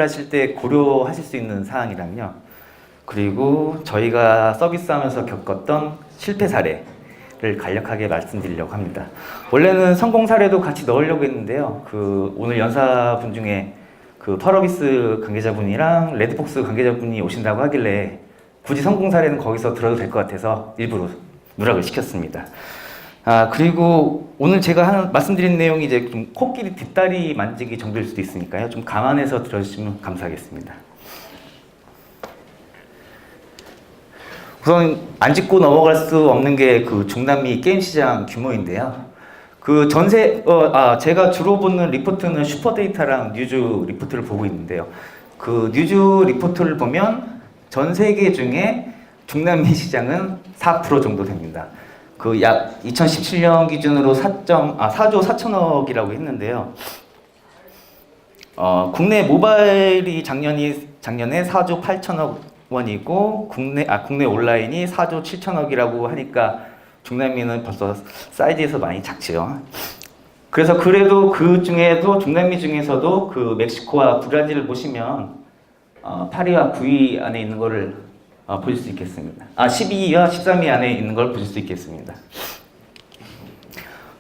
하실 때 고려하실 수 있는 사항이랑요. 그리고 저희가 서비스하면서 겪었던 실패 사례를 간략하게 말씀드리려고 합니다. 원래는 성공 사례도 같이 넣으려고 했는데요. 오늘 연사분 중에 펄어비스 관계자분이랑 레드폭스 관계자분이 오신다고 하길래 굳이 성공 사례는 거기서 들어도 될 것 같아서 일부러 누락을 시켰습니다. 그리고 오늘 제가 말씀드린 내용이 이제 좀 코끼리 뒷다리 만지기 정도일 수도 있으니까요. 좀 감안해서 들어주시면 감사하겠습니다. 우선 안 짚고 넘어갈 수 없는 게 중남미 게임 시장 규모인데요. 제가 주로 보는 리포트는 슈퍼데이터랑 뉴즈 리포트를 보고 있는데요. 뉴즈 리포트를 보면 전 세계 중에 중남미 시장은 4% 정도 됩니다. 약 2017년 기준으로 4조 4천억이라고 했는데요. 국내 모바일이 작년에 4조 8천억 원이고 국내 온라인이 4조 7천억이라고 하니까 중남미는 벌써 사이즈에서 많이 작지요. 그래서 그래도 중남미 중에서도 멕시코와 브라질을 보시면 8위와 9위 안에 있는 거를 보실 수 있겠습니다. 12위와 13위 안에 있는 걸 보실 수 있겠습니다.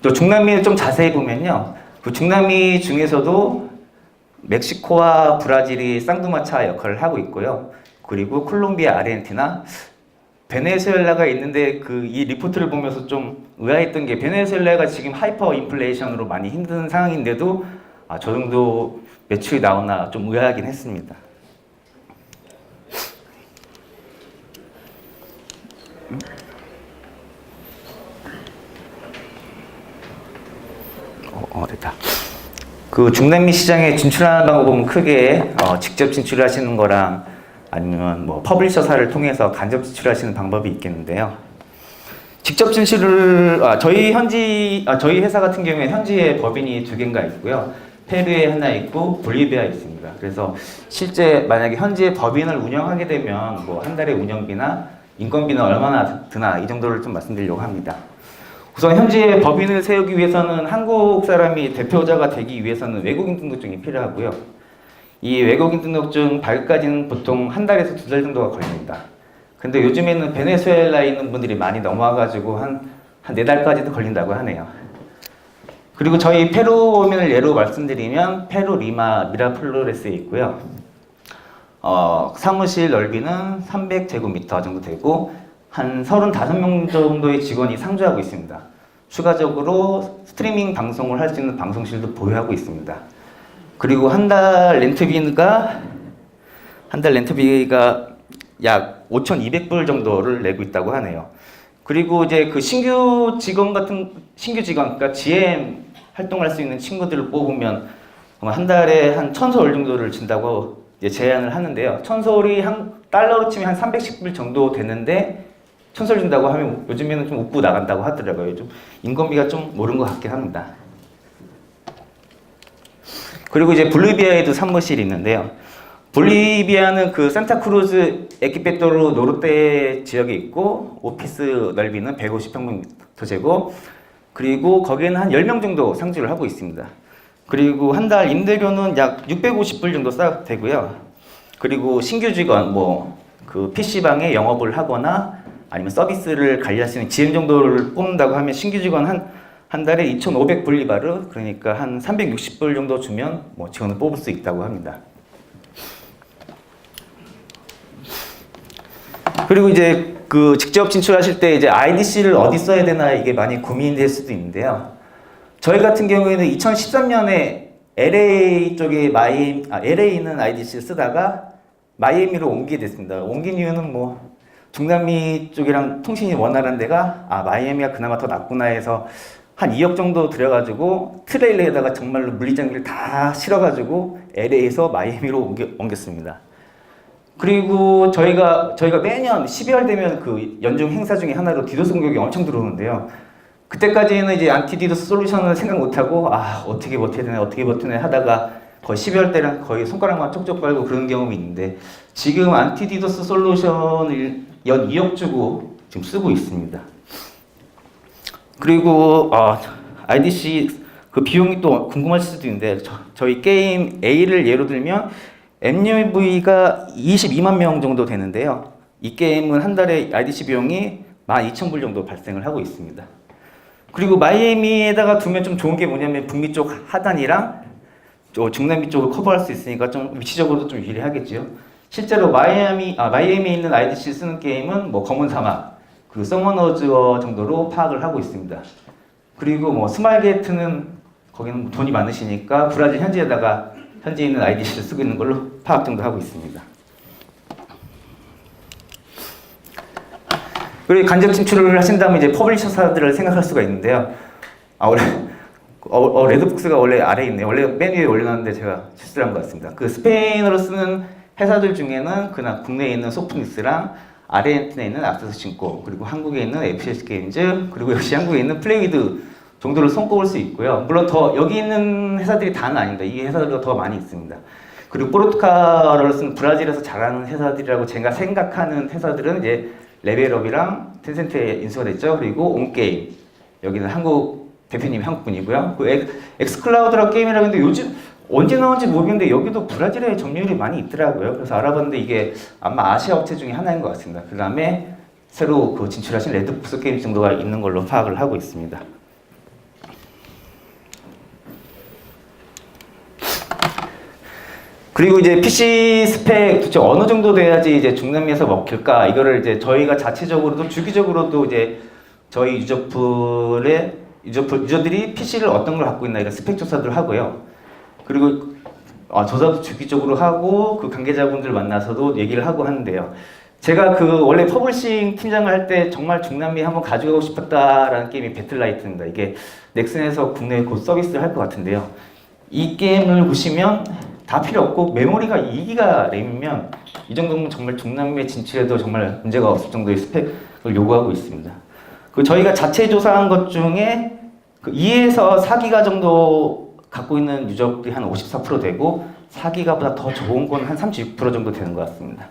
또 중남미를 좀 자세히 보면요. 중남미 중에서도 멕시코와 브라질이 쌍두마차 역할을 하고 있고요. 그리고 콜롬비아, 아르헨티나, 베네수엘라가 있는데 이 리포트를 보면서 좀 의아했던 게 베네수엘라가 지금 하이퍼 인플레이션으로 많이 힘든 상황인데도 저 정도 매출이 나오나 좀 의아하긴 했습니다. 됐다. 중남미 시장에 진출하는 방법은 크게 직접 진출하시는 거랑 아니면 퍼블리셔사를 통해서 간접 진출하시는 방법이 있겠는데요. 직접 진출을 저희 회사 같은 경우에 현지에 법인이 2개인가 있고요. 페루에 하나 있고 볼리비아에 있습니다. 그래서 실제 만약에 현지에 법인을 운영하게 되면 한 달에 운영비나 인건비는 얼마나 드나 이 정도를 좀 말씀드리려고 합니다. 우선 현지에 법인을 세우기 위해서는 한국 사람이 대표자가 되기 위해서는 외국인 등록증이 필요하고요. 이 외국인 등록증 발급까지는 보통 한 달에서 2달 정도가 걸립니다. 근데 요즘에는 베네수엘라에 있는 분들이 많이 넘어와가지고 한 4달까지도 걸린다고 하네요. 그리고 저희 페루 법인을 예로 말씀드리면 페루 리마 미라플로레스에 있고요. 사무실 넓이는 300제곱미터 정도 되고 한 35명 정도의 직원이 상주하고 있습니다. 추가적으로 스트리밍 방송을 할 수 있는 방송실도 보유하고 있습니다. 그리고 한 달 렌트비가 약 5,200불 정도를 내고 있다고 하네요. 그리고 이제 신규 직원, 그러니까 GM 활동할 수 있는 친구들을 뽑으면 한 달에 한 1,000서울 정도를 준다고 제안을 하는데요. 1,000서울이 달러로 치면 한 310불 정도 되는데 1,000서울 준다고 하면 요즘에는 좀 웃고 나간다고 하더라고요. 좀 인건비가 좀 오른 것 같긴 합니다. 그리고 이제 볼리비아에도 사무실이 있는데요. 볼리비아는 산타크루즈 에키페토르 노르테 지역에 있고 오피스 넓이는 150평방미터제곱 그리고 거기에는 한 10명 정도 상주를 하고 있습니다. 그리고 한 달 임대료는 약 650불 정도 되고요. 그리고 신규 직원 PC방에 영업을 하거나 아니면 서비스를 관리할 수 있는 GM 정도를 뽑는다고 하면 신규 직원 한 달에 2,500불리바르, 그러니까 한 360불 정도 주면 직원을 뽑을 수 있다고 합니다. 그리고 이제 직접 진출하실 때 이제 IDC를 어디 써야 되나 이게 많이 고민될 수도 있는데요. 저희 같은 경우에는 2013년에 LA 쪽에 LA에 있는 IDC를 쓰다가 마이애미로 옮기게 됐습니다. 옮긴 이유는 중남미 쪽이랑 통신이 원활한 데가 마이애미가 그나마 더 낫구나 해서 한 2억 정도 들여가지고 트레일러에다가 정말로 물리장비를 다 실어가지고 LA에서 마이애미로 옮겼습니다. 그리고 저희가 매년 12월 되면 연중 행사 중에 하나로 디도스 공격이 엄청 들어오는데요. 그때까지는 이제 안티디도스 솔루션을 생각 못하고 어떻게 버텨내 하다가 거의 12월 때는 거의 손가락만 쪽쪽 빨고 그런 경험이 있는데 지금 안티디도스 솔루션을 연 2억 주고 지금 쓰고 있습니다. 그리고 IDC 비용이 또 궁금하실 수도 있는데 저희 게임 A를 예로 들면 MUV가 22만 명 정도 되는데요. 이 게임은 한 달에 IDC 비용이 12,000불 정도 발생을 하고 있습니다. 그리고 마이애미에다가 두면 좀 좋은 게 뭐냐면 북미 쪽 하단이랑 중남미 쪽을 커버할 수 있으니까 좀 위치적으로도 좀 유리하겠죠. 실제로 마이애미에 있는 IDC 쓰는 게임은 뭐 검은 사막, 그 서머너즈어 정도로 파악을 하고 있습니다. 그리고 뭐 스마일게이트는 거기는 돈이 많으시니까 브라질 현지에 있는 IDC를 쓰고 있는 걸로 파악 정도 하고 있습니다. 그리고 간접 진출을 하신다면 이제 퍼블리셔사들을 생각할 수가 있는데요. 레드북스가 원래 아래에 있네요. 원래 맨 위에 올려놨는데 제가 실수를 한 것 같습니다. 그 스페인어로 쓰는 회사들 중에는 그냥 국내에 있는 소프닉스랑 아르헨티나에 있는 악세스신고, 그리고 한국에 있는 FPS 게임즈, 그리고 역시 한국에 있는 플레이드 정도를 손꼽을 수 있고요. 물론 더 여기 있는 회사들이 다는 아닙니다. 이 회사들도 더 많이 있습니다. 그리고 포르투갈어를 쓰는 브라질에서 잘하는 회사들이라고 제가 생각하는 회사들은 이제 레벨업이랑 텐센트에 인수가 됐죠. 그리고 온게임, 여기는 한국 대표님이 한국분이고요. 그 엑스클라우드라는 게임이라고 했는데 요즘 언제 나온지 모르겠는데 여기도 브라질에 점유율이 많이 있더라고요. 그래서 알아봤는데 이게 아마 아시아 업체 중에 하나인 것 같습니다. 그 다음에 새로 그 진출하신 레드북스 게임 정도가 있는 걸로 파악을 하고 있습니다. 그리고 이제 PC 스펙 도대체 어느 정도 돼야지 이제 중남미에서 먹힐까? 이거를 이제 저희가 자체적으로도 주기적으로도 이제 저희 유저들이 PC를 어떤 걸 갖고 있나 이런 스펙 조사들 하고요. 그리고 조사도 주기적으로 하고 그 관계자분들 만나서도 얘기를 하고 하는데요. 제가 그 원래 퍼블리싱 팀장을 할 때 정말 중남미에 한번 가져가고 싶었다라는 게임이 배틀라이트입니다. 이게 넥슨에서 국내에 곧 서비스를 할 것 같은데요. 이 게임을 보시면 다 필요 없고 메모리가 2기가 램이면 이 정도면 정말 중남미에 진출해도 정말 문제가 없을 정도의 스펙을 요구하고 있습니다. 그 저희가 자체 조사한 것 중에 그 2에서 4기가 정도 갖고 있는 유저들이 한 54% 되고 4기가보다 더 좋은 건 한 36% 정도 되는 것 같습니다.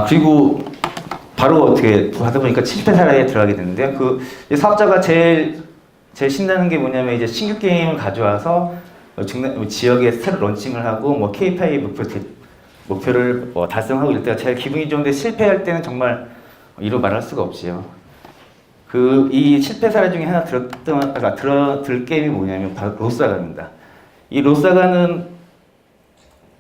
그리고 바로 어떻게 하다 보니까 7회 사례에 들어가게 됐는데요. 그 사업자가 제일 신나는 게 뭐냐면 이제 신규 게임을 가져와서 지역에 새로 런칭을 하고 뭐 K5 목표를 달성하고 이럴 때가 제일 기분이 좋은데 실패할 때는 정말 이루 말할 수가 없지요. 이 실패 사례 중에 하나 들을 게임이 뭐냐면 바로 로사가입니다. 이 로사가는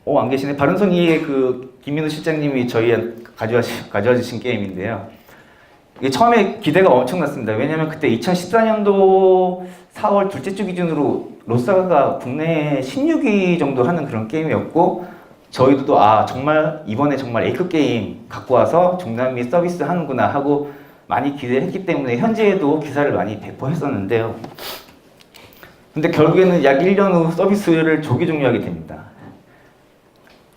안 계시네. 바른송이의 그 김민우 실장님이 저희한테 가져와 주신 게임인데요. 이게 처음에 기대가 엄청났습니다. 왜냐면 그때 2014년도 4월 둘째 주 기준으로 로사가가 국내에 16위 정도 하는 그런 게임이었고 저희도 정말 이번에 정말 A급 게임 갖고 와서 중남미 서비스 하는구나 하고 많이 기대했기 때문에 현지에도 기사를 많이 배포했었는데요. 근데 결국에는 약 1년 후 서비스를 조기 종료하게 됩니다.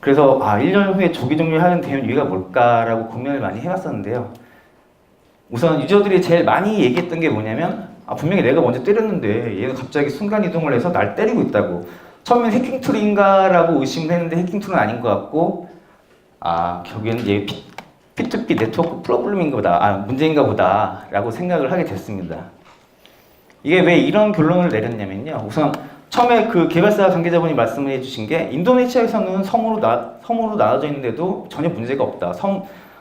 그래서 1년 후에 조기 종료하는 되는 이유가 뭘까라고 고민을 많이 해봤었는데요. 우선 유저들이 제일 많이 얘기했던 게 뭐냐면 분명히 내가 먼저 때렸는데 얘가 갑자기 순간이동을 해서 날 때리고 있다고. 처음엔 해킹 툴인가라고 의심을 했는데 해킹 툴은 아닌 것 같고 결국에는 얘 P2P 네트워크 프로블럼인가 보다, 문제인가 보다 라고 생각을 하게 됐습니다. 이게 왜 이런 결론을 내렸냐면요. 우선 처음에 그 개발사 관계자분이 말씀해 주신 게 인도네시아에서는 섬으로 나눠져 있는데도 전혀 문제가 없다.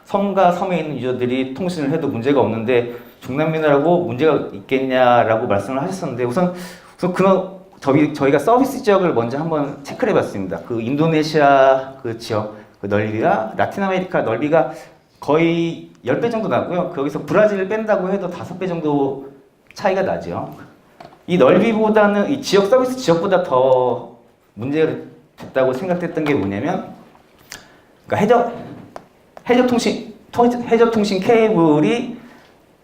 섬과 섬에 있는 유저들이 통신을 해도 문제가 없는데 중남미라고 문제가 있겠냐라고 말씀을 하셨었는데 우선 저희가 서비스 지역을 먼저 한번 체크를 해봤습니다. 그 인도네시아 그 지역 그 넓이가 라틴 아메리카 넓이가 거의 10배 정도 나고요. 거기서 브라질을 뺀다고 해도 5배 정도 차이가 나죠. 이 넓이보다는 이 지역 서비스 지역보다 더 문제가 됐다고 생각했던 게 뭐냐면 그러니까 해저 통신 케이블이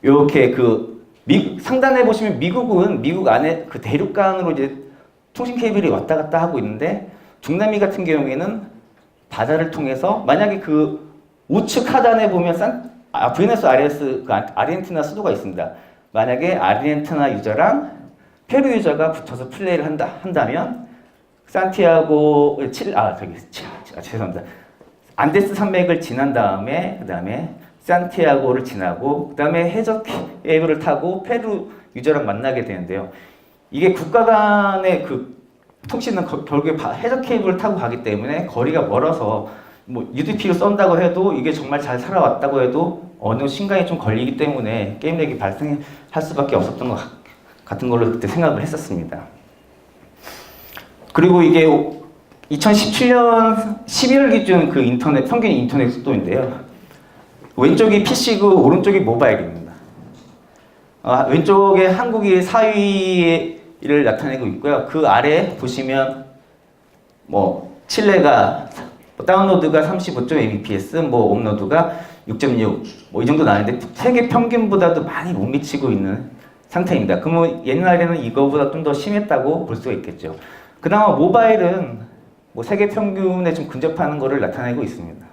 이렇게 상단에 보시면 미국 안에 그 대륙간으로 이제 통신 케이블이 왔다 갔다 하고 있는데 중남미 같은 경우에는 바다를 통해서 만약에 그 우측 하단에 보면 부에노스아이레스 아르헨티나 수도가 있습니다. 만약에 아르헨티나 유저랑 페루 유저가 붙어서 플레이를 한다면 산티아고 죄송합니다. 안데스 산맥을 지난 다음에 그다음에 산티아고를 지나고 그다음에 해저 케이블을 타고 페루 유저랑 만나게 되는데요. 이게 국가 간의 그 통신은 결국에 해저 케이블을 타고 가기 때문에 거리가 멀어서 뭐 UDP로 쏜다고 해도 이게 정말 잘 살아왔다고 해도 어느 순간에 좀 걸리기 때문에 게임 렉이 발생할 수밖에 없었던 것 같은 걸로 그때 생각을 했었습니다. 그리고 이게 2017년 12월 기준 그 인터넷 평균 인터넷 속도인데요. 왼쪽이 PC고 오른쪽이 모바일입니다. 왼쪽에 한국이 4위를 나타내고 있고요. 그 아래 보시면 뭐 칠레가 다운로드가 35.mbps, 뭐 업로드가 6.6, 뭐 이 정도 나는데 세계 평균보다도 많이 못 미치고 있는 상태입니다. 그러면 옛날에는 이거보다 좀 더 심했다고 볼 수가 있겠죠. 그나마 모바일은 뭐 세계 평균에 좀 근접하는 것을 나타내고 있습니다.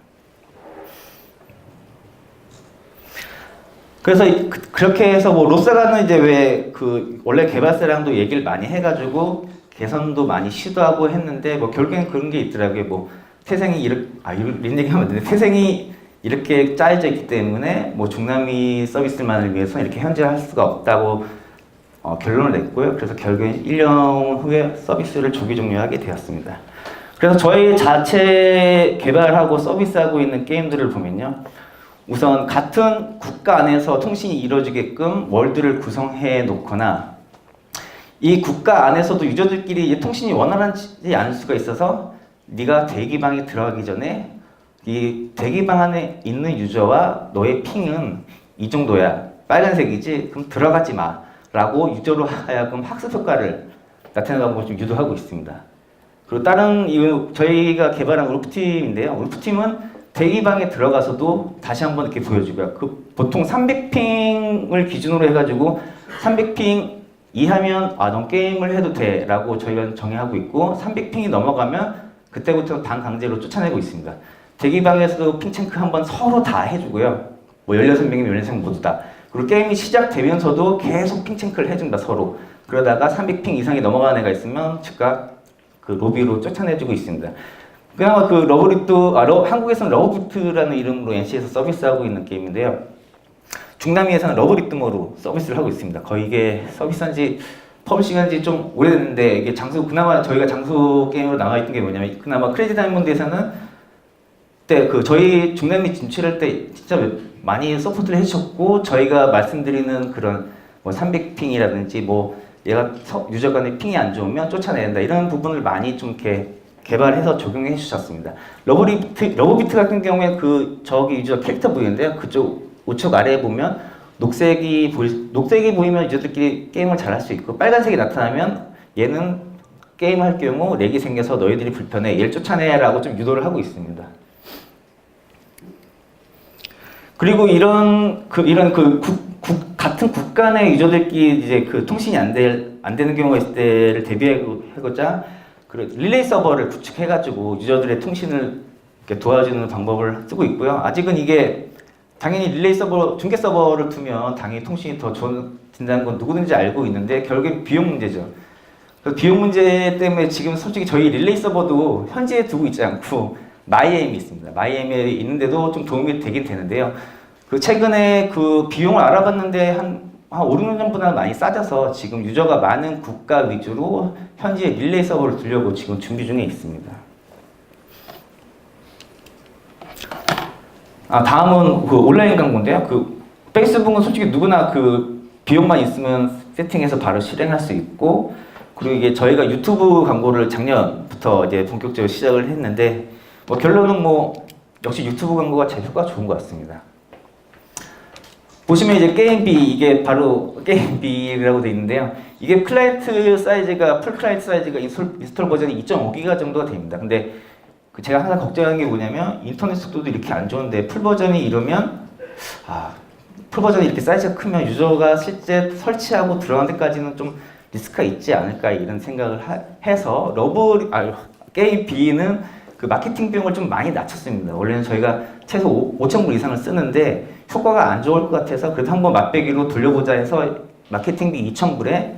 그래서 그렇게 해서 뭐 로사가는 이제 왜 그 원래 개발사랑도 얘기를 많이 해가지고 개선도 많이 시도하고 했는데 뭐 결국엔 그런 게 있더라고요. 뭐 태생이 이런 얘기하면 안 되는데 태생이 이렇게 짜여져 있기 때문에 뭐 중남미 서비스만을 위해서 이렇게 현재할 수가 없다고 결론을 냈고요. 그래서 결국엔 1년 후에 서비스를 조기 종료하게 되었습니다. 그래서 저희 자체 개발하고 서비스하고 있는 게임들을 보면요. 우선 같은 국가 안에서 통신이 이루어지게끔 월드를 구성해 놓거나 이 국가 안에서도 유저들끼리 통신이 원활하지 않을 수가 있어서 네가 대기방에 들어가기 전에 이 대기방 안에 있는 유저와 너의 핑은 이 정도야. 빨간색이지? 그럼 들어가지 마. 라고 유저로 하여금 학습 효과를 나타내는 것을 좀 유도하고 있습니다. 그리고 다른 저희가 개발한 울프팀인데요. 울프팀은 대기방에 들어가서도 다시 한번 이렇게 보여주고요. 보통 300핑을 기준으로 해가지고 300핑 이하면 넌 게임을 해도 돼 라고 저희가 정의하고 있고 300핑이 넘어가면 그때부터 반강제로 쫓아내고 있습니다. 대기방에서도 핑체크 한번 서로 다 해주고요. 뭐 16명이면 16명 모두 다. 그리고 게임이 시작되면서도 계속 핑체크를 해준다 서로. 그러다가 300핑 이상이 넘어가는 애가 있으면 즉각 그 로비로 쫓아내주고 있습니다. 그나마 그 한국에서는 러브리트라는 이름으로 NC에서 서비스하고 있는 게임인데요. 중남미에서는 러브리트머로 서비스를 하고 있습니다. 거의 이게 서비스한지 퍼블리싱한지 좀 오래됐는데 이게 그나마 저희가 장수 게임으로 나와 있던 게 뭐냐면 그나마 크레이지 다이몬드에서는 그때 저희 중남미 진출할 때 진짜 많이 서포트를 해주셨고 저희가 말씀드리는 그런 뭐 300핑이라든지 뭐 얘가 유저 간의 핑이 안 좋으면 쫓아낸다 이런 부분을 많이 좀 이렇게 개발해서 적용해 주셨습니다. 러브비트 같은 경우에 저기 유저 캐릭터 보이는데요. 그쪽 우측 아래에 보면 녹색이 보이면 유저들끼리 게임을 잘 할 수 있고 빨간색이 나타나면 얘는 게임할 경우 렉이 생겨서 너희들이 불편해. 얘를 쫓아내라고 좀 유도를 하고 있습니다. 그리고 같은 국가 내 유저들끼리 이제 통신이 안 되는 경우가 있을 때를 대비하고자 릴레이 서버를 구축해가지고 유저들의 통신을 도와주는 방법을 쓰고 있고요. 아직은 이게 당연히 릴레이 서버, 중계 서버를 두면 당연히 통신이 더 좋아진다는 건 누구든지 알고 있는데 결국엔 비용 문제죠. 그래서 비용 문제 때문에 지금 솔직히 저희 릴레이 서버도 현지에 두고 있지 않고 마이애미에 있습니다. 마이애미에 있는데도 좀 도움이 되긴 되는데요. 최근에 비용을 알아봤는데 한 5, 6년 전보다 많이 싸져서 지금 유저가 많은 국가 위주로 현지에 릴레이 서버를 두려고 지금 준비 중에 있습니다. 다음은 온라인 광고인데요. 페이스북은 솔직히 누구나 비용만 있으면 세팅해서 바로 실행할 수 있고, 그리고 이게 저희가 유튜브 광고를 작년부터 이제 본격적으로 시작을 했는데, 결론은 역시 유튜브 광고가 제일 효과가 좋은 것 같습니다. 보시면 이제 게임비, 이게 바로 게임비라고 되어 있는데요. 이게 클라이언트 사이즈가, 풀 클라이언트 사이즈가 인스톨 버전이 2.5기가 정도가 됩니다. 근데 제가 항상 걱정하는 게 뭐냐면 인터넷 속도도 이렇게 안 좋은데 풀 버전이 이러면 풀 버전이 이렇게 사이즈가 크면 유저가 실제 설치하고 들어간 데까지는 좀 리스크가 있지 않을까 이런 생각을 해서 게임 B는 마케팅 비용을 좀 많이 낮췄습니다. 원래는 저희가 최소 5,000불 이상을 쓰는데 효과가 안 좋을 것 같아서 그래도 한번 맛배기로 돌려보자 해서 마케팅비 2,000불에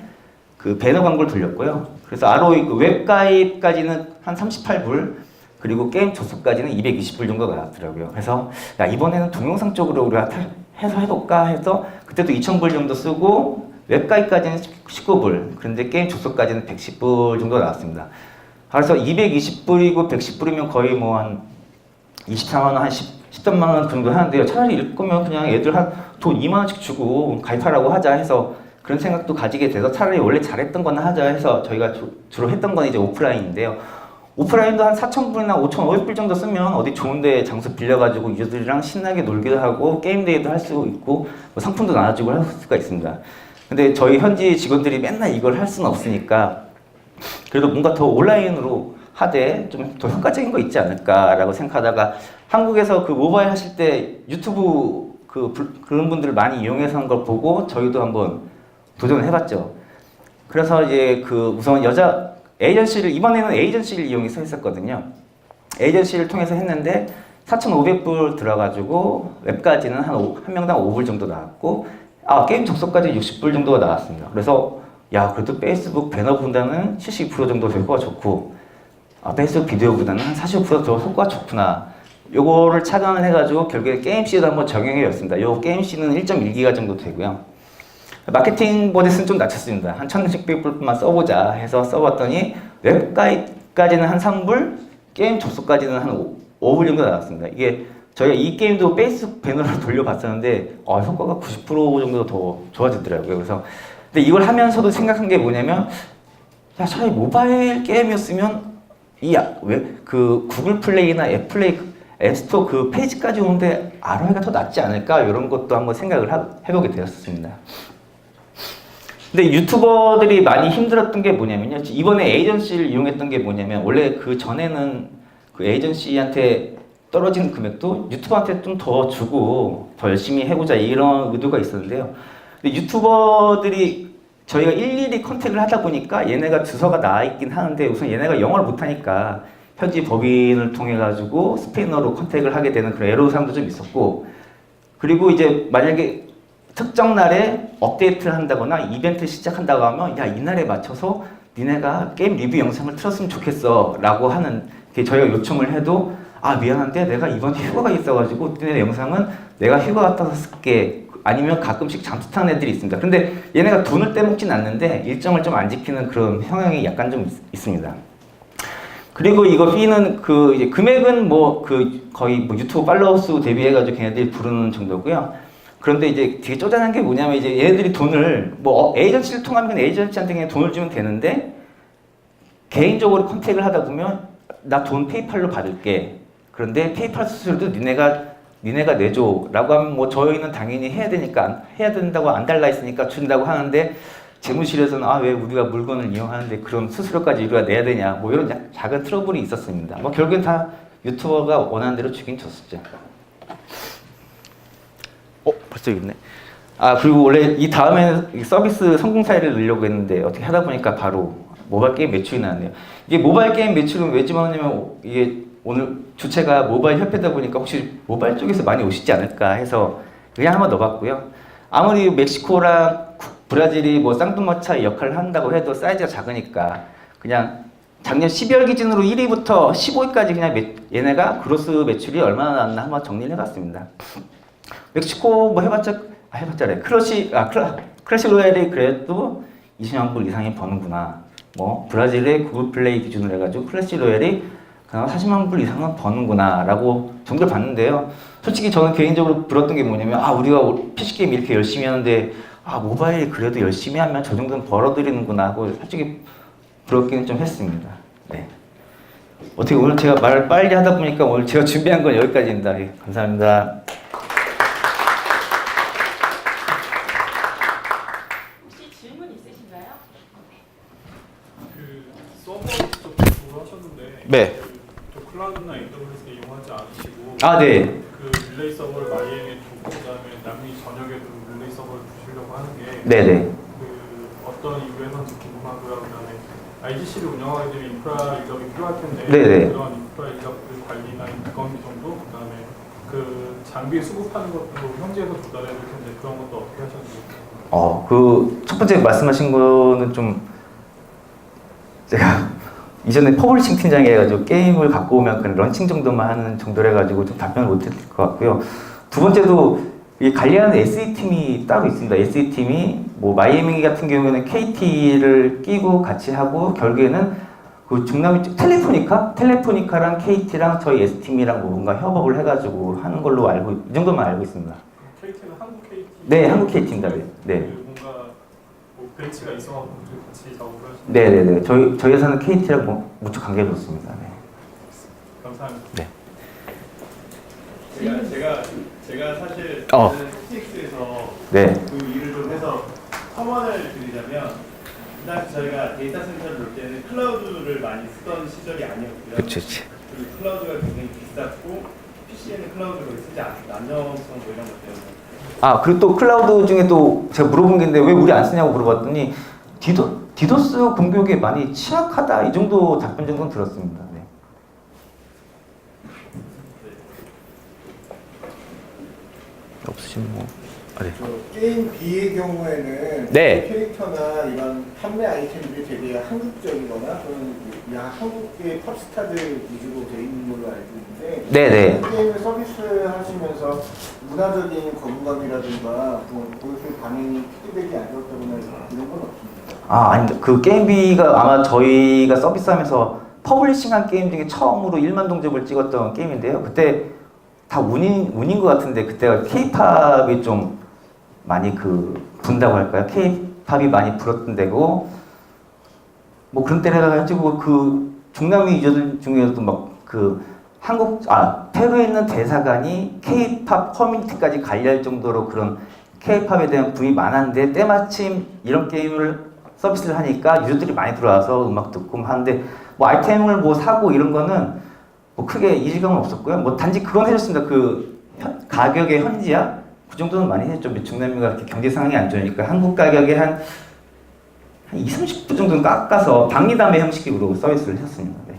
배너 광고를 돌렸고요. 그래서 ROI 웹 가입까지는 한 38불, 그리고 게임 접속까지는 220불 정도가 나왔더라고요. 그래서 이번에는 동영상 쪽으로 우리가 해서 해볼까 해서 그때도 2,000불 정도 쓰고 웹가입까지는 19불, 그런데 게임 접속까지는 110불 정도 나왔습니다. 그래서 220불이고 110불이면 거의 뭐 한 24만 원, 한 13만 원 정도 하는데요. 차라리 이럴 거면 그냥 애들 한 돈 2만 원씩 주고 가입하라고 하자 해서 그런 생각도 가지게 돼서 차라리 원래 잘했던 거나 하자 해서 저희가 주로 했던 건 이제 오프라인인데요. 오프라인도 한 4,000불이나 5,500불 정도 쓰면 어디 좋은데 장소 빌려가지고 유저들이랑 신나게 놀기도 하고 게임데이도 할 수 있고 뭐 상품도 나눠주고 할 수가 있습니다. 근데 저희 현지 직원들이 맨날 이걸 할 수는 없으니까 그래도 뭔가 더 온라인으로 하되 좀 더 효과적인 거 있지 않을까라고 생각하다가 한국에서 그 모바일 하실 때 유튜브 그런 분들 많이 이용해서 한 걸 보고 저희도 한번 도전을 해봤죠. 그래서 이제 우선 여자 에이전시를 이번에는 에이전시를 이용해서 했었거든요. 에이전시를 통해서 했는데 4,500불 들어가지고 웹까지는 한 명당 5불 정도 나왔고 게임 접속까지 60불 정도가 나왔습니다. 그래서 야 그래도 페이스북 배너보다는 70% 정도 효과가 좋고 페이스북 비디오보다는 한 40% 더 효과가 좋구나. 요거를 착안을 해가지고 결국에 게임C에도 한번 적용해봤습니다. 요 게임C는 1.1기가 정도 되고요. 마케팅 버젯은 좀 낮췄습니다. 한 1,600불만 써보자 해서 써봤더니 웹가입까지는 한 3불, 게임 접속까지는 한 5불 정도 나왔습니다. 이게 저희가 이 게임도 페이스북 배너로 돌려봤었는데 효과가 90% 정도 더 좋아지더라고요. 그래서 근데 이걸 하면서도 생각한 게 뭐냐면 차라리 모바일 게임이었으면 구글 플레이나 앱스토어 그 페이지까지 오는데 ROI가 더 낫지 않을까 이런 것도 한번 생각을 해보게 되었습니다. 근데 유튜버들이 많이 힘들었던 게 뭐냐면요. 이번에 에이전시를 이용했던 게 뭐냐면 원래 그 전에는 그 에이전시한테 떨어진 금액도 유튜버한테 좀 더 주고 더 열심히 해보자 이런 의도가 있었는데요. 근데 유튜버들이 저희가 일일이 컨택을 하다 보니까 얘네가 주소가 나와 있긴 하는데 우선 얘네가 영어를 못하니까 현지 법인을 통해 가지고 스페인어로 컨택을 하게 되는 그런 애로사항도 좀 있었고 그리고 이제 만약에 특정 날에 업데이트를 한다거나 이벤트 시작한다고 하면 야 이날에 맞춰서 니네가 게임 리뷰 영상을 틀었으면 좋겠어 라고 하는 게 저희가 요청을 해도 미안한데 내가 이번에 휴가가 있어가지고 니네 영상은 내가 휴가 갔다 쓸게 아니면 가끔씩 잠수타는 애들이 있습니다. 근데 얘네가 돈을 떼먹진 않는데 일정을 좀 안 지키는 그런 성향이 약간 좀 있습니다. 그리고 이거 피는 이제 금액은 거의 유튜브 팔로워 수 대비해가지고 걔네들이 부르는 정도고요. 그런데 이제 되게 쪼잔한 게 뭐냐면 이제 얘네들이 돈을 에이전시를 통하면 에이전시한테 그냥 돈을 주면 되는데 개인적으로 컨택을 하다 보면 나 돈 페이팔로 받을게. 그런데 페이팔 수수료도 니네가 내줘라고 하면 저희는 당연히 해야 된다고 안 달라 했으니까 준다고 하는데 재무실에서는 왜 우리가 물건을 이용하는데 그런 수수료까지 우리가 내야 되냐 이런 작은 트러블이 있었습니다. 결국엔 다 유튜버가 원하는 대로 주긴 줬었죠. 벌써 있네. 그리고 원래 이 다음에는 서비스 성공 사례를 넣으려고 했는데 어떻게 하다 보니까 바로 모바일 게임 매출이 나왔네요. 이게 모바일 게임 매출은 왜 집어넣냐면 이게 오늘 주체가 모바일 협회다 보니까 혹시 모바일 쪽에서 많이 오시지 않을까 해서 그냥 한번 넣어봤고요. 아무리 멕시코랑 브라질이 쌍두마차 역할을 한다고 해도 사이즈가 작으니까 그냥 작년 12월 기준으로 1위부터 15위까지 그냥 얘네가 그로스 매출이 얼마나 나왔나 한번 정리를 해봤습니다. 멕시코 해봤자래. 클래시 로얄이 그래도 20만 불 이상이 버는구나. 브라질의 구글 플레이 기준으로 해가지고 클래시 로얄이 그나마 40만 불 이상은 버는구나 라고 정도를 봤는데요. 솔직히 저는 개인적으로 불었던 게 뭐냐면 우리가 PC게임 이렇게 열심히 하는데 모바일 그래도 열심히 하면 저 정도는 벌어들이는구나 하고 솔직히 부럽기는 좀 했습니다. 네. 어떻게 오늘 제가 말을 빨리 하다 보니까 오늘 제가 준비한 건 여기까지입니다. 감사합니다. 혹시 질문 있으신가요? 서버 쪽으로 하셨는데 네. 클라우드나 AWS 이용하지 않으시고 네. 릴레이 서버를 마이애미에 두고 그다음에 남미 전역에도 릴레이 서버를 두시려고 하는 게 네네. 어떤 이유에서인지 궁금하고요. 그다음에 IGC를 운영하게 되면 인프라 인력이 필요할 텐데 네네. 그런 인프라 인력들 관리나 인건비 정도 그다음에 장비 수급하는 것도 현지에서 조달해야 될 텐데 그런 것도 어떻게 하셨는지. 첫 번째 말씀하신 거는 좀 제가 이전에 퍼블리싱 팀장이 해가지고 게임을 갖고 오면 그냥 런칭 정도만 하는 정도로 해가지고 좀 답변을 못 했을 것 같고요. 두 번째도 이 관리하는 SE팀이 따로 있습니다. SE팀이 뭐 마이애미 같은 경우에는 KT를 끼고 같이 하고 결국에는 그 중남미 쪽 텔레포니카랑 KT랑 저희 S팀이랑 뭔가 협업을 해가지고 하는 걸로 알고 이 정도만 알고 있습니다. KT는 한국 KT. 네, 한국 KT입니다. 네. 뭔가 뭐 벤치가 있어갖고 같이 작업을 하시는. 네네네. 저희 회사는 KT랑 뭐 무척 관계가 좋습니다. 네. 감사합니다. 네. 제가 사실 어. STX에서 네. 그 일을 좀 해서 첨언을 드리자면 그 당시 저희가 데이터 센터를 놓을 때는 클라우드를 많이 쓰던 시절이 아니었고요. 그렇죠. 그리고 클라우드가 굉장히 비쌌고 PC에는 클라우드를 거의 쓰지 않았어요. 남녀성 뭐 이런 것 때문에. 아, 그리고 또 클라우드 중에 또 제가 물어본 게 있는데 왜 우리 안 쓰냐고 물어봤더니 디도스 공격에 많이 취약하다 이 정도 답변 정도는 들었습니다. 네. 없으시면 뭐. 아, 네. 저 게임 B의 경우에는 네. 캐릭터나 이런 판매 아이템들이 되게 한국적이거나 또는 그냥 한국의 팝스타들 위주로 되어 있는 걸로 알고 있는데 네네. 게임을 서비스하시면서 문화적인 거부감이라든가 뭐 고객의 반응이 피드백이 안 좋았다거나 이런 건 없습니다. 아, 아니, 그 게임비가 아마 저희가 서비스하면서 퍼블리싱한 게임 중에 처음으로 1만 동접을 찍었던 게임인데요. 그때 다 운인 것 같은데 그때가 K-팝이 좀 많이 분다고 할까요? K-팝이 많이 불었던 데고 뭐 그런 때라 가지고 그 중남미 유저들 중에서도 막 페루에 있는 대사관이 K-팝 커뮤니티까지 관리할 정도로 그런 K-팝에 대한 붐이 많았는데 때마침 이런 게임을 서비스를 하니까 유저들이 많이 들어와서 음악 듣고 하는데 뭐 아이템을 뭐 사고 이런 거는 뭐 크게 이질감은 없었고요. 뭐 단지 그건 해줬습니다. 가격의 현지화 그 정도는 많이 했죠. 중남미가 그렇게 경제 상황이 안 좋으니까 한국 가격에 한 20, 30% 정도는 깎아서 박리담회 형식으로 서비스를 했습니다. 네.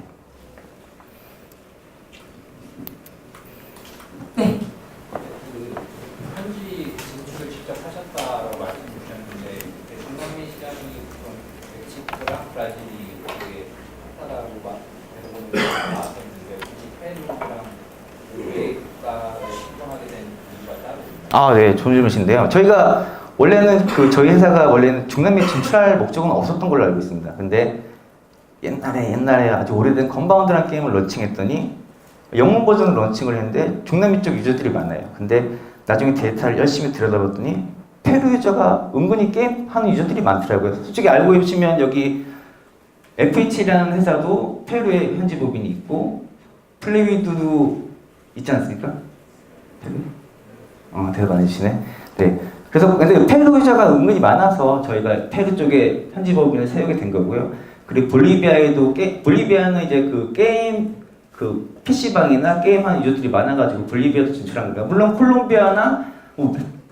네. 그 현지 진출을 직접 하셨다고 말씀 주셨는데 중남미 시장이 좀 멕시코랑 브라질이 되게 핫하다고 대부분 나왔었는데 혹시 페루랑 왜 국가를 신청하게 된 이유가 따로 있나요? 아, 네, 좋은 질문이신데요. 저희가 원래는 저희 회사가 원래는 중남미 진출할 목적은 없었던 걸로 알고 있습니다. 근데 옛날에 아주 오래된 건바운드라는 게임을 런칭했더니 영문 버전을 런칭을 했는데 중남미 쪽 유저들이 많아요. 근데 나중에 데이터를 열심히 들여다봤더니 페루 유저가 은근히 게임 하는 유저들이 많더라고요. 솔직히 알고 보시면 여기 FH라는 회사도 페루에 현지 법인이 있고 플레이위드도 있지 않습니까? 페루? 대답 안 해주시네. 네. 그래서 근데 페루 유저가 은근히 많아서 저희가 페루 쪽에 현지 법인을 세우게 된 거고요. 그리고 볼리비아는 이제 게임 PC방이나 게임하는 유저들이 많아가지고 볼리비아도 진출한 거예요. 물론 콜롬비아나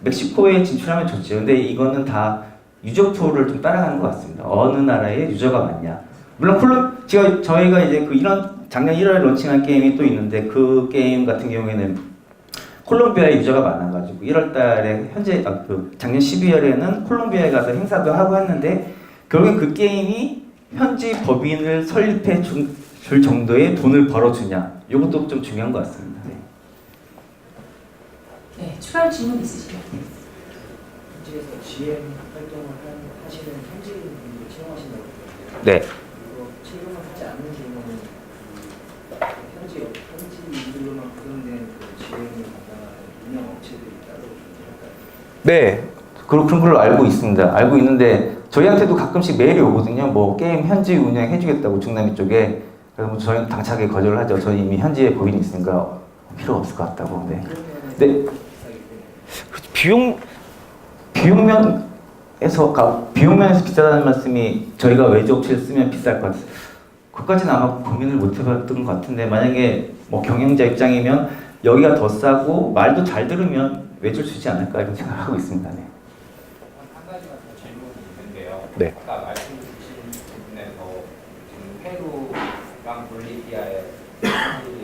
멕시코에 진출하면 좋죠. 근데 이거는 다 유저 프로를 좀 따라가는 것 같습니다. 어느 나라에 유저가 많냐. 물론 저희가 이제 이런 작년 1월에 론칭한 게임이 또 있는데 그 게임 같은 경우에는 콜롬비아에 유저가 많아가지고 1월달에 작년 12월에는 콜롬비아에 가서 행사도 하고 했는데 결국엔 그 게임이 현지 법인을 설립해 줄 정도의 돈을 벌어주냐 이것도 좀 중요한 것 같습니다. 네. 네, 추가할 질문 있으시나요? 현지에서 GM 활동을 하시는 현지인분들 채용하신다고 그러는데요. 네. 그리고 채용을 하지 않는 경우는 현지인들로만 구성된 GM을 담당하는 운영 업체들이 따로 존재할까요? 네. 그런 걸로 알고 있습니다. 알고 있는데 저희한테도 가끔씩 메일이 오거든요. 뭐 게임 현지 운영해주겠다고 중남미 쪽에. 그래서 뭐 저희는 당차게 거절을 하죠. 저희 이미 현지에 법인이 있으니까 필요 없을 것 같다고. 네. 네. 비용면에서 비싸다는 말씀이 저희가 외주 업체를 쓰면 비쌀 것 같아요. 그것까지는 아마 고민을 못 해봤던 것 같은데 만약에 뭐 경영자 입장이면 여기가 더 싸고 말도 잘 들으면 외주를 주지 않을까 이런 생각을 하고 있습니다. 네. 한 가지만 더 질문이 있는데요. 네. 아까 말씀 주신 부분에서 지금 페루랑 볼리비아에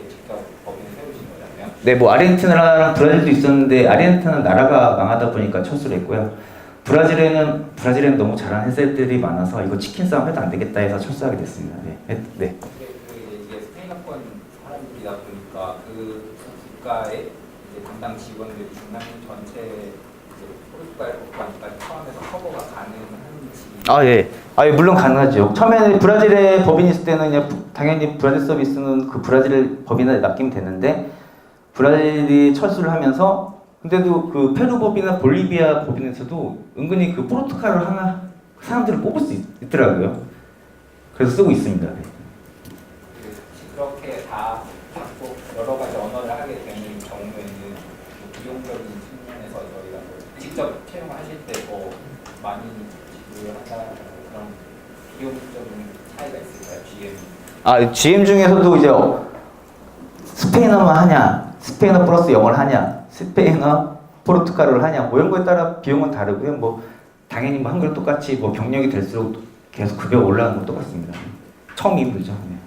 직접 법인을 세우신 거잖아요. 네, 뭐 아르헨티나랑 브라질도 있었는데 아르헨티나는 나라가 망하다 보니까 철수를 했고요. 브라질에는 너무 잘하는 회사들이 많아서 이거 치킨 싸움 해도 안 되겠다 해서 철수하게 됐습니다. 네. 네. 이게 스페인어권 사람들이다 보니까 그 국가의 이제 담당 직원들이 중남미 전체 이제 포르투갈 법안까지 포함해서 커버가 가능한지. 아, 예. 아, 예, 물론 가능하죠. 처음에 브라질에 법인이 있을 때는 그냥 당연히 브라질 서비스는 그 브라질 법인에 맡기면 되는데 브라질이 철수를 하면서 근데도 그 페루 법이나 볼리비아 법인에서도 은근히 그 포르투갈을 하나 사람들을 뽑을 수 있더라고요. 그래서 쓰고 있습니다. 네. 그렇게 다 받고 여러 가지 언어를 하게 되는 경우에는 비용적인 측면에서 저희가 직접 채용하실 때 더 많이 지불을 한다 그런 비용적인 차이가 있을까요? GM. 아, GM 중에서도 이제 스페인어만 하냐, 스페인어 플러스 영어를 하냐, 스페인어 포르투갈어를 하냐, 뭐 이런 거에 따라 비용은 다르고요. 뭐 당연히 뭐 한글 똑같이 뭐 경력이 될수록 계속 급여가 올라가는 건 똑같습니다. 처음 힘들죠. 네.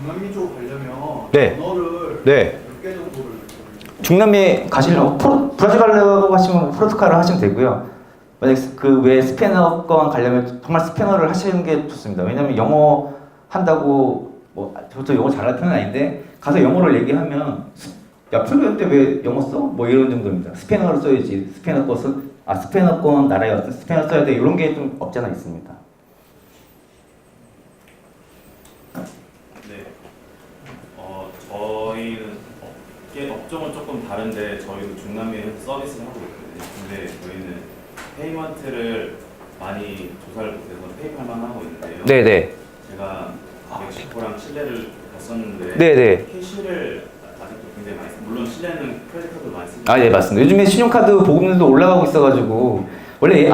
중남미 쪽 가려면 네. 언어를 네. 몇 개 정도를 중남미 가시려면 브라질 가려고 하시면 포르투갈어 하시면 되고요. 만약 그 외에 스페인어권 가려면 정말 스페인어를 하시는 게 좋습니다. 왜냐면 영어 한다고 뭐 저도 영어 잘하는 편은 아닌데 가서 영어를 얘기하면 야 프로그램 때 왜 영어 써? 뭐 이런 정도입니다. 스페인어를 써야지. 스페인어권 나라에 왔을 때 스페인어 써야 돼. 이런 게 좀 없지 않아 있습니다. 네. 저희는 업종은 조금 다른데 저희도 중남미에 서비스를 하고 있거든요. 근데 저희는 페이먼트를 많이 조사를 못해서 페이팔만 하고 있는데요. 네네. 제가 멕시코랑 칠레를 갔었는데 네네. 캐시를 아직도 굉장히 많이 쓰고 물론 칠레는 크레딧카드 많이 쓰고 아, 예, 맞습니다. 요즘에 신용카드 보급률도 올라가고 있어가지고 원래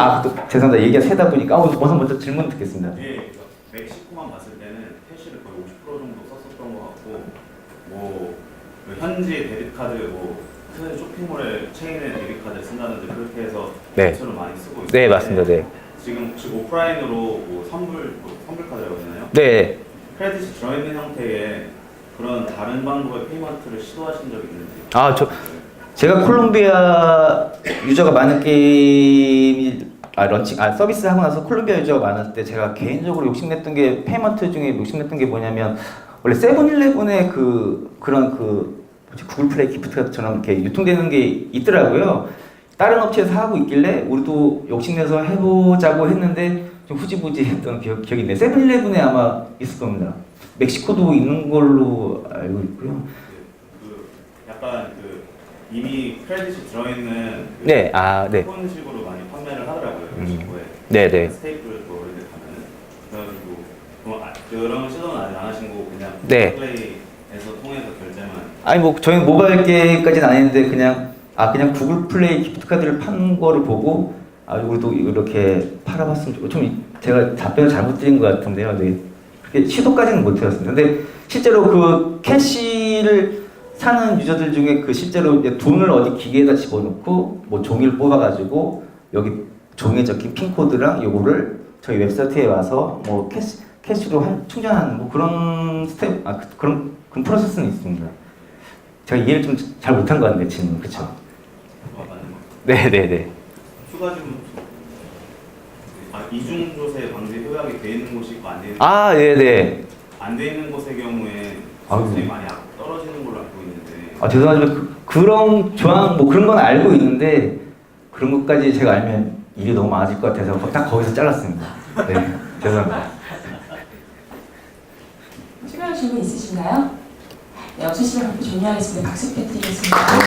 죄송합니다. 얘기가 새다 보니까 먼저 질문 듣겠습니다. 예, 멕시코만 봤을 때는 캐시를 거의 50% 정도 썼었던 것 같고 그 현지 데뷔카드 큰 쇼핑몰에 체인의 데뷔카드를 쓴다든지 그렇게 해서 네. 대출을 많이 쓰고 있어요. 네, 맞습니다. 네. 지금 혹시 오프라인으로 선물 카드라고 하나요? 네. 크레딧이 들어있는 형태의 그런 다른 방법의 페이먼트를 시도하신 적이 있는지? 아, 제가 콜롬비아 유저가 많은 게임 서비스 하고 나서 콜롬비아 유저가 많을 때 제가 개인적으로 욕심냈던 게 페이먼트 중에 욕심냈던 게 뭐냐면 원래 세븐일레븐에 그런 구글 플레이 기프트처럼 이렇게 유통되는 게 있더라고요. 다른 업체에서 하고 있길래 우리도 욕심내서 해보자고 했는데 좀 후지부지 했던 기억이 있네요. 세븐일레븐에 아마 있을 겁니다. 멕시코도 있는 걸로 알고 있고요. 약간 이미 크레딧이 들어있는 네, 네. 쿠폰식으로 많이 판매를 하더라고요. 멕시코에. 네네. 스테이플 뭐 이런 데 가면은. 그래가지고 그런 시도는 아직 안 하신 거고 그냥 네. 플레이에서 통해서 결제만. 아니 뭐 저희는 모바일 게임까지는 아닌데 그냥 구글 플레이 기프트 카드를 파는 거를 보고 우리도 이렇게 팔아봤으면 좀 제가 답변을 잘못 드린 것 같은데요. 네. 그렇게 시도까지는 못 해봤습니다. 근데 실제로 그 캐시를 사는 유저들 중에 실제로 이제 돈을 어디 기계에다 집어넣고 뭐 종이를 뽑아가지고 여기 종이에 적힌 핀 코드랑 요거를 저희 웹사이트에 와서 뭐 캐시로 충전하는 뭐 그런 스텝 그런 프로세스는 있습니다. 제가 이해를 좀 잘 못한 것 같네요, 질문. 그렇죠? 네네네. 추가 질문. 이중조세 방지 효약이 돼 있는 곳이 있고 안 돼 있는 네네. 안 돼 있는 곳의 경우에 수익이 많이 떨어지는 걸로 알고 있는데. 죄송하지만 그런 조항 뭐 그런 건 알고 있는데 그런 것까지 제가 알면 일이 너무 많아질 것 같아서 딱 거기서 잘랐습니다. 네, 죄송합니다. 추가할 질문 있으신가요? 네, 없으시면 종료하겠습니다. 박수 부탁드리겠습니다.